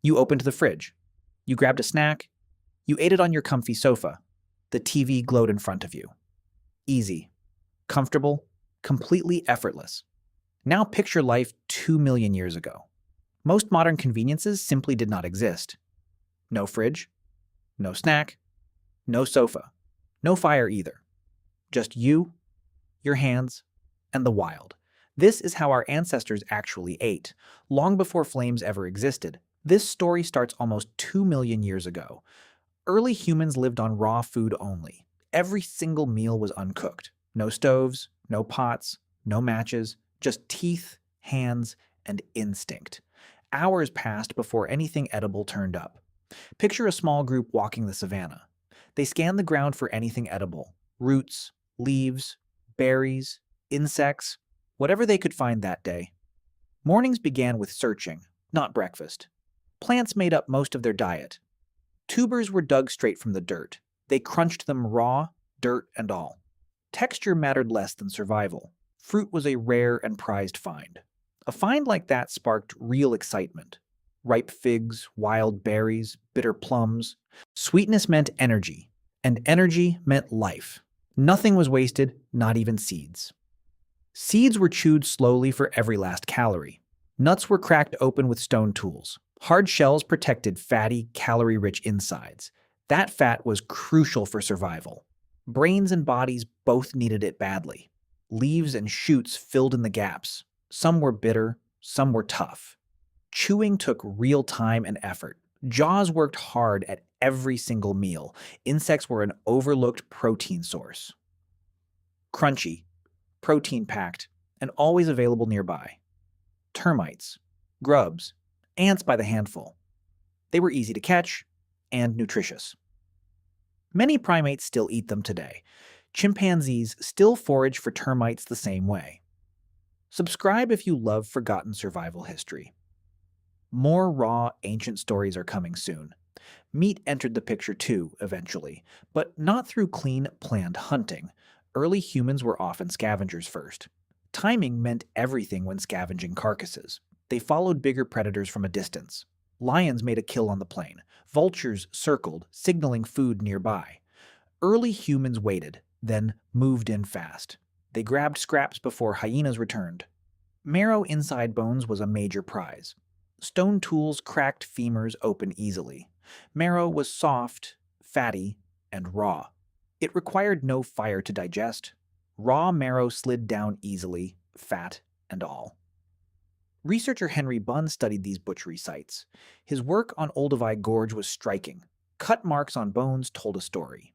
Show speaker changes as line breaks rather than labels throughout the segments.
You opened the fridge. You grabbed a snack. You ate it on your comfy sofa. The TV glowed in front of you. Easy, comfortable, completely effortless. Now picture life 2 million years ago. Most modern conveniences simply did not exist. No fridge, no snack, no sofa, no fire either. Just you, your hands, and the wild. This is how our ancestors actually ate, long before flames ever existed. This story starts almost 2 million years ago. Early humans lived on raw food only. Every single meal was uncooked. No stoves, no pots, no matches, just teeth, hands, and instinct. Hours passed before anything edible turned up. Picture a small group walking the savannah. They scanned the ground for anything edible: roots, leaves, berries, insects, whatever they could find that day. Mornings began with searching, not breakfast. Plants made up most of their diet. Tubers were dug straight from the dirt. They crunched them raw, dirt and all. Texture mattered less than survival. Fruit was a rare and prized find. A find like that sparked real excitement. Ripe figs, wild berries, bitter plums. Sweetness meant energy, and energy meant life. Nothing was wasted, not even seeds. Seeds were chewed slowly for every last calorie. Nuts were cracked open with stone tools. Hard shells protected fatty, calorie-rich insides. That fat was crucial for survival. Brains and bodies both needed it badly. Leaves and shoots filled in the gaps. Some were bitter, some were tough. Chewing took real time and effort. Jaws worked hard at every single meal. Insects were an overlooked protein source. Crunchy, protein-packed, and always available nearby. Termites, grubs, ants by the handful. They were easy to catch and nutritious. Many primates still eat them today. Chimpanzees still forage for termites the same way. Subscribe if you love forgotten survival history. More raw, ancient stories are coming soon. Meat entered the picture too, eventually, but not through clean, planned hunting. Early humans were often scavengers first. Timing meant everything when scavenging carcasses. They followed bigger predators from a distance. Lions made a kill on the plain. Vultures circled, signaling food nearby. Early humans waited, then moved in fast. They grabbed scraps before hyenas returned. Marrow inside bones was a major prize. Stone tools cracked femurs open easily. Marrow was soft, fatty, and raw. It required no fire to digest. Raw marrow slid down easily, fat and all. Researcher Henry Bunn studied these butchery sites. His work on Olduvai Gorge was striking. Cut marks on bones told a story.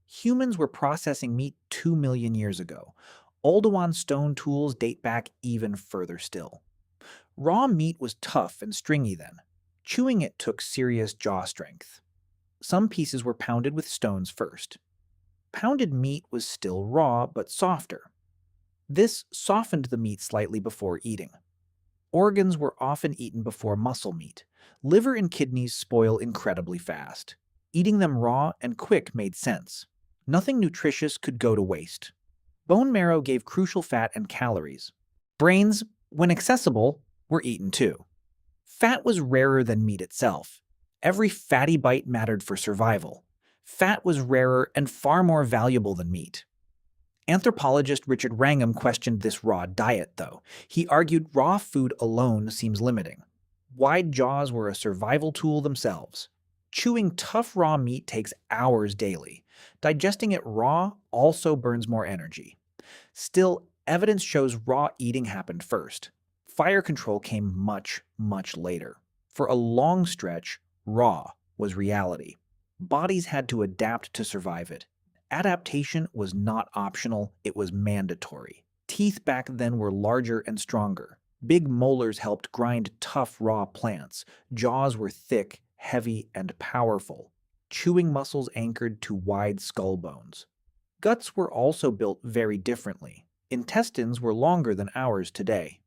Humans were processing meat 2 million years ago. Oldowan stone tools date back even further still. Raw meat was tough and stringy then. Chewing it took serious jaw strength. Some pieces were pounded with stones first. Pounded meat was still raw but softer. This softened the meat slightly before eating. Organs were often eaten before muscle meat. Liver and kidneys spoil incredibly fast. Eating them raw and quick made sense. Nothing nutritious could go to waste. Bone marrow gave crucial fat and calories. Brains, when accessible, were eaten too. Fat was rarer than meat itself. Every fatty bite mattered for survival. Fat was rarer and far more valuable than meat. Anthropologist Richard Wrangham questioned this raw diet, though. He argued raw food alone seems limiting. Wide jaws were a survival tool themselves. Chewing tough raw meat takes hours daily. Digesting it raw also burns more energy. Still, evidence shows raw eating happened first. Fire control came much, much later. For a long stretch, raw was reality. Bodies had to adapt to survive it. Adaptation was not optional, it was mandatory. Teeth back then were larger and stronger. Big molars helped grind tough raw plants. Jaws were thick, heavy, and powerful. Chewing muscles anchored to wide skull bones. Guts were also built very differently. Intestines were longer than ours today.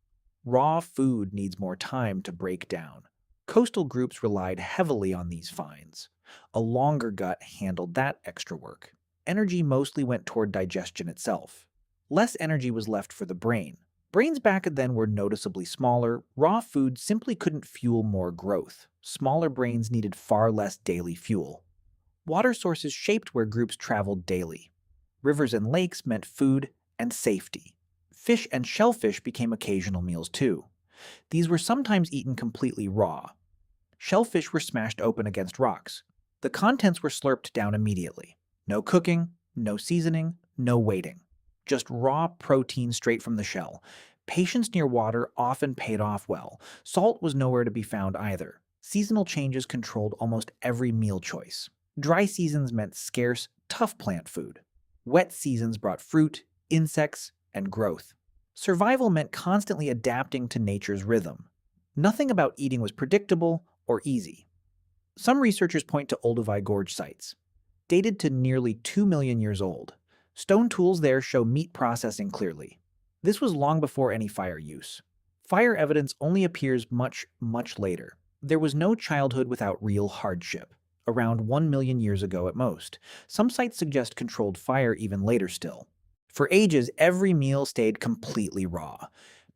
Raw food needs more time to break down. Coastal groups relied heavily on these finds. A longer gut handled that extra work. Energy mostly went toward digestion itself. Less energy was left for the brain. Brains back then were noticeably smaller. Raw food simply couldn't fuel more growth. Smaller brains needed far less daily fuel. Water sources shaped where groups traveled daily. Rivers and lakes meant food and safety. Fish and shellfish became occasional meals too. These were sometimes eaten completely raw. Shellfish were smashed open against rocks. The contents were slurped down immediately. No cooking, no seasoning, no waiting. Just raw protein straight from the shell. Patience near water often paid off well. Salt was nowhere to be found either. Seasonal changes controlled almost every meal choice. Dry seasons meant scarce, tough plant food. Wet seasons brought fruit, insects, and growth. Survival meant constantly adapting to nature's rhythm. Nothing about eating was predictable or easy. Some researchers point to Olduvai Gorge sites, dated to nearly 2 million years old. Stone tools there show meat processing clearly. This was long before any fire use. Fire evidence only appears much, much later. There was no childhood without real hardship, around 1 million years ago at most. Some sites suggest controlled fire even later still. For ages, every meal stayed completely raw.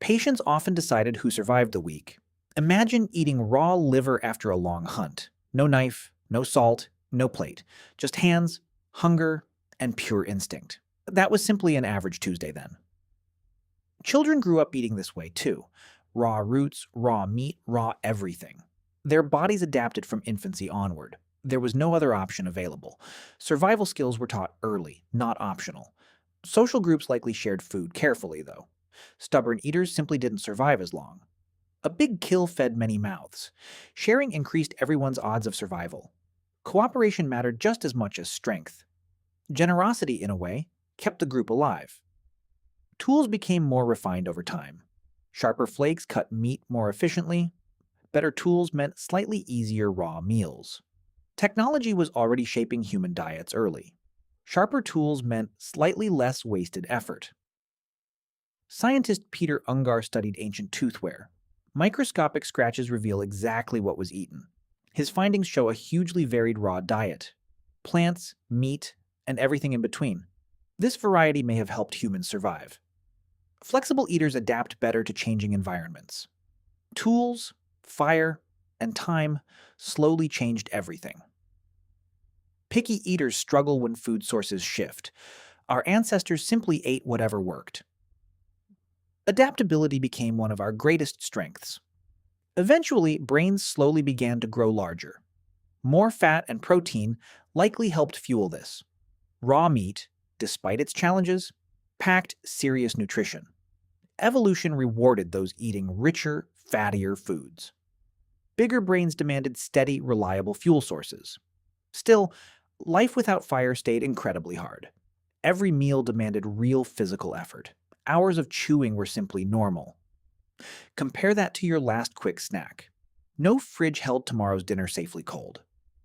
Patients often decided who survived the week. Imagine eating raw liver after a long hunt. No knife, no salt, no plate. Just hands, hunger, and pure instinct. That was simply an average Tuesday then. Children grew up eating this way too. Raw roots, raw meat, raw everything. Their bodies adapted from infancy onward. There was no other option available. Survival skills were taught early, not optional. Social groups likely shared food carefully, though. Stubborn eaters simply didn't survive as long. A big kill fed many mouths. Sharing increased everyone's odds of survival. Cooperation mattered just as much as strength. Generosity, in a way, kept the group alive. Tools became more refined over time. Sharper flakes cut meat more efficiently. Better tools meant slightly easier raw meals. Technology was already shaping human diets early. Sharper tools meant slightly less wasted effort. Scientist Peter Ungar studied ancient toothware. Microscopic scratches reveal exactly what was eaten. His findings show a hugely varied raw diet. Plants, meat, and everything in between. This variety may have helped humans survive. Flexible eaters adapt better to changing environments. Tools, fire, and time slowly changed everything. Picky eaters struggle when food sources shift. Our ancestors simply ate whatever worked. Adaptability became one of our greatest strengths. Eventually, brains slowly began to grow larger. More fat and protein likely helped fuel this. Raw meat, despite its challenges, packed serious nutrition. Evolution rewarded those eating richer, fattier foods. Bigger brains demanded steady, reliable fuel sources. Still, life without fire stayed incredibly hard. Every meal demanded real physical effort. Hours of chewing were simply normal. Compare that to your last quick snack. No fridge held tomorrow's dinner safely cold.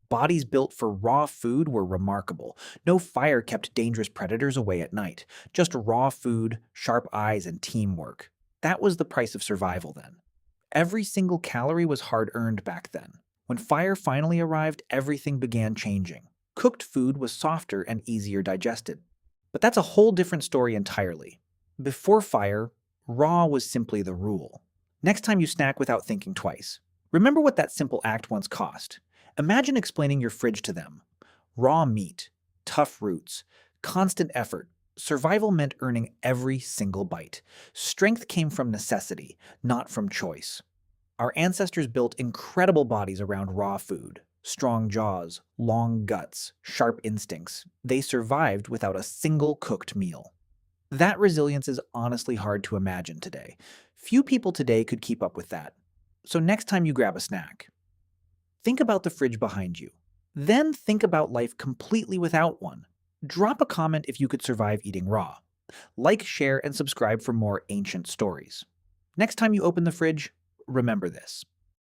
Bodies built for raw food were remarkable. No fire kept dangerous predators away at night. Just raw food, sharp eyes, and teamwork. That was the price of survival then. Every single calorie was hard-earned back then. When fire finally arrived, everything began changing. Cooked food was softer and easier digested. But that's a whole different story entirely. Before fire, raw was simply the rule. Next time you snack without thinking twice, remember what that simple act once cost. Imagine explaining your fridge to them. Raw meat, tough roots, constant effort. Survival meant earning every single bite. Strength came from necessity, not from choice. Our ancestors built incredible bodies around raw food. Strong jaws, long guts, sharp instincts. They survived without a single cooked meal. That resilience is honestly hard to imagine today. Few people today could keep up with that. So next time you grab a snack, think about the fridge behind you. Then think about life completely without one. Drop a comment if you could survive eating raw. Like, share, and subscribe for more ancient stories. Next time you open the fridge, remember this.